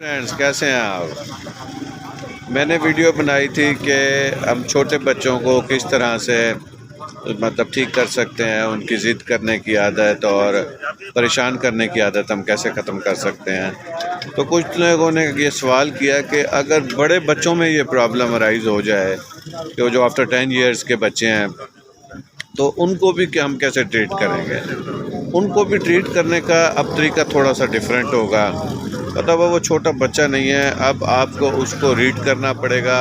Friends کیسے ہیں آپ؟ میں نے ویڈیو بنائی تھی کہ ہم چھوٹے بچوں کو کس طرح سے مطلب ٹھیک کر سکتے ہیں، ان کی ضد کرنے کی عادت اور پریشان کرنے کی عادت ہم کیسے ختم کر سکتے ہیں۔ تو کچھ لوگوں نے یہ سوال کیا کہ اگر بڑے بچوں میں یہ پرابلم ارائز ہو جائے کہ وہ جو آفٹر 10 ایئرز کے بچے ہیں تو ان کو بھی کہ ہم کیسے ٹریٹ کریں گے۔ ان کو بھی ٹریٹ کرنے کا اب طریقہ تھوڑا سا ڈیفرنٹ ہوگا۔ مطلب وہ چھوٹا بچہ نہیں ہے، اب آپ کو اس کو ریڈ کرنا پڑے گا،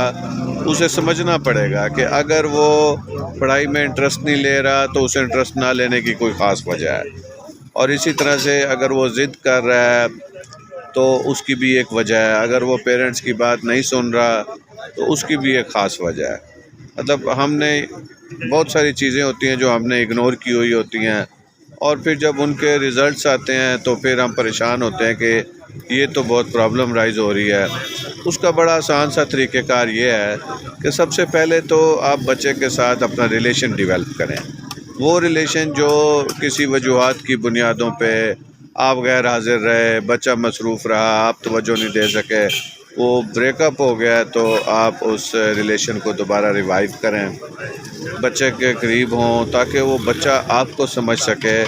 اسے سمجھنا پڑے گا کہ اگر وہ پڑھائی میں انٹرسٹ نہیں لے رہا تو اسے انٹرسٹ نہ لینے کی کوئی خاص وجہ ہے، اور اسی طرح سے اگر وہ ضد کر رہا ہے تو اس کی بھی ایک وجہ ہے، اگر وہ پیرنٹس کی بات نہیں سن رہا تو اس کی بھی ایک خاص وجہ ہے۔ مطلب ہم نے بہت ساری چیزیں ہوتی ہیں جو ہم نے اگنور کی ہوئی ہوتی ہیں، اور پھر جب ان کے ریزلٹس آتے ہیں تو پھر ہم پریشان ہوتے ہیں کہ یہ تو بہت پرابلم رائز ہو رہی ہے۔ اس کا بڑا آسان سا طریقہ کار یہ ہے کہ سب سے پہلے تو آپ بچے کے ساتھ اپنا ریلیشن ڈیولپ کریں۔ وہ ریلیشن جو کسی وجوہات کی بنیادوں پہ آپ غیر حاضر رہے، بچہ مصروف رہا، آپ توجہ نہیں دے سکے، وہ بریک اپ ہو گیا، تو آپ اس ریلیشن کو دوبارہ ریوائیو کریں، بچے کے قریب ہوں تاکہ وہ بچہ آپ کو سمجھ سکے،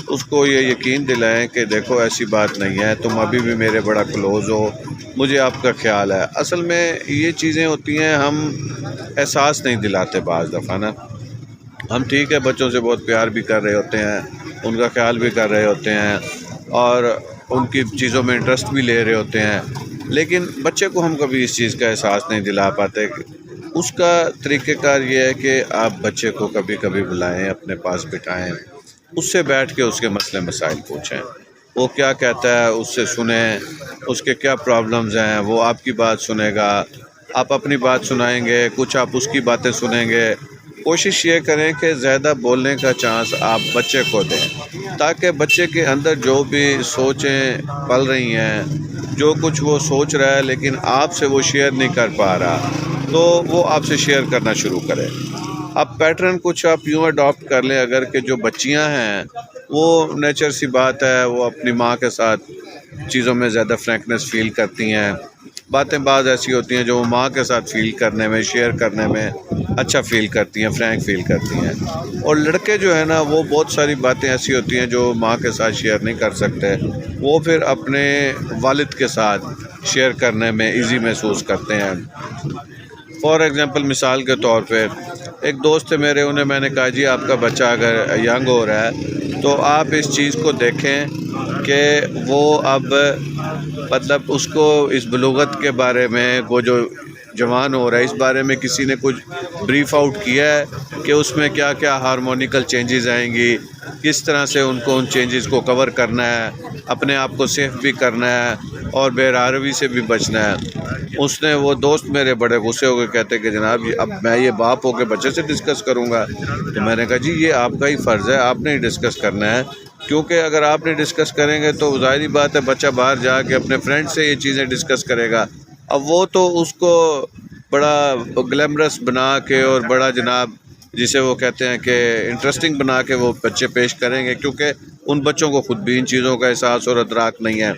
اس کو یہ یقین دلائیں کہ دیکھو ایسی بات نہیں ہے، تم ابھی بھی میرے بڑا کلوز ہو، مجھے آپ کا خیال ہے۔ اصل میں یہ چیزیں ہوتی ہیں، ہم احساس نہیں دلاتے بعض دفعہ نا۔ ہم ٹھیک ہے بچوں سے بہت پیار بھی کر رہے ہوتے ہیں، ان کا خیال بھی کر رہے ہوتے ہیں اور ان کی چیزوں میں انٹرسٹ بھی لے رہے ہوتے ہیں، لیکن بچے کو ہم کبھی اس چیز کا احساس نہیں دلا پاتے۔ اس کا طریقہ کار یہ ہے کہ آپ بچے کو کبھی کبھی بلائیں، اپنے پاس بٹھائیں، اس سے بیٹھ کے اس کے مسئلے مسائل پوچھیں، وہ کیا کہتا ہے اس سے سنیں، اس کے کیا پرابلمز ہیں، وہ آپ کی بات سنے گا، آپ اپنی بات سنائیں گے، کچھ آپ اس کی باتیں سنیں گے۔ کوشش یہ کریں کہ زیادہ بولنے کا چانس آپ بچے کو دیں، تاکہ بچے کے اندر جو بھی سوچیں پل رہی ہیں، جو کچھ وہ سوچ رہا ہے لیکن آپ سے وہ شیئر نہیں کر پا رہا، تو وہ آپ سے شیئر کرنا شروع کرے۔ اب پیٹرن کچھ آپ یوں اڈاپٹ کر لیں، اگر کہ جو بچیاں ہیں وہ نیچر سی بات ہے، وہ اپنی ماں کے ساتھ چیزوں میں زیادہ فرینکنس فیل کرتی ہیں، باتیں بعض ایسی ہوتی ہیں جو وہ ماں کے ساتھ فیل کرنے میں، شیئر کرنے میں اچھا فیل کرتی ہیں، فرینک فیل کرتی ہیں، اور لڑکے جو ہے نا وہ بہت ساری باتیں ایسی ہوتی ہیں جو ماں کے ساتھ شیئر نہیں کر سکتے، وہ پھر اپنے والد کے ساتھ شیئر کرنے میں ایزی محسوس کرتے ہیں۔ فار ایگزامپل مثال کے طور پہ ایک دوست تھے میرے، انہیں میں نے کہا جی آپ کا بچہ اگر ینگ ہو رہا ہے تو آپ اس چیز کو دیکھیں کہ وہ اب مطلب اس کو اس بلوغت کے بارے میں، وہ جو جوان ہو رہا ہے اس بارے میں کسی نے کچھ بریف آؤٹ کیا ہے کہ اس میں کیا کیا ہارمونیکل چینجز آئیں گی، کس طرح سے ان کو ان چینجز کو کور کرنا ہے، اپنے آپ کو سیف بھی کرنا ہے اور بے راروی سے بھی بچنا ہے۔ اس نے، وہ دوست میرے بڑے غصے ہو کے کہتے کہ جناب اب میں یہ باپ ہو کے بچے سے ڈسکس کروں گا، تو میں نے کہا جی یہ آپ کا ہی فرض ہے، آپ نے ہی ڈسکس کرنا ہے، کیونکہ اگر آپ نے ڈسکس کریں گے تو ظاہری بات ہے بچہ باہر جا کے اپنے فرینڈ سے یہ چیزیں ڈسکس کرے گا، اب وہ تو اس کو بڑا گلیمرس بنا کے اور بڑا جناب جسے وہ کہتے ہیں کہ انٹرسٹنگ بنا کے وہ بچے پیش کریں گے، کیونکہ ان بچوں کو خود بھی ان چیزوں کا احساس اور ادراک نہیں ہے۔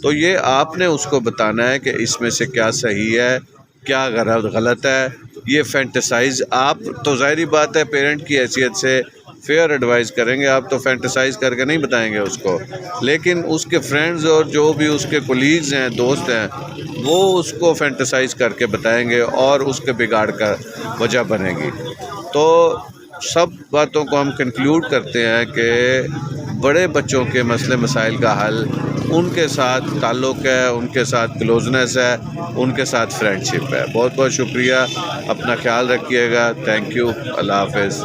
تو یہ آپ نے اس کو بتانا ہے کہ اس میں سے کیا صحیح ہے، کیا غلط ہے، یہ فینٹیسائز آپ تو ظاہری بات ہے پیرنٹ کی حیثیت سے فیئر ایڈوائز کریں گے، آپ تو فینٹیسائز کر کے نہیں بتائیں گے اس کو، لیکن اس کے فرینڈز اور جو بھی اس کے کولیگز ہیں، دوست ہیں، وہ اس کو فینٹیسائز کر کے بتائیں گے اور اس کے بگاڑ کا وجہ بنے گی۔ تو سب باتوں کو ہم کنکلیوڈ کرتے ہیں کہ بڑے بچوں کے مسئلے مسائل کا حل ان کے ساتھ تعلق ہے، ان کے ساتھ کلوزنس ہے، ان کے ساتھ فرینڈشپ ہے۔ بہت بہت شکریہ، اپنا خیال رکھیے گا، تھینک یو، اللہ حافظ۔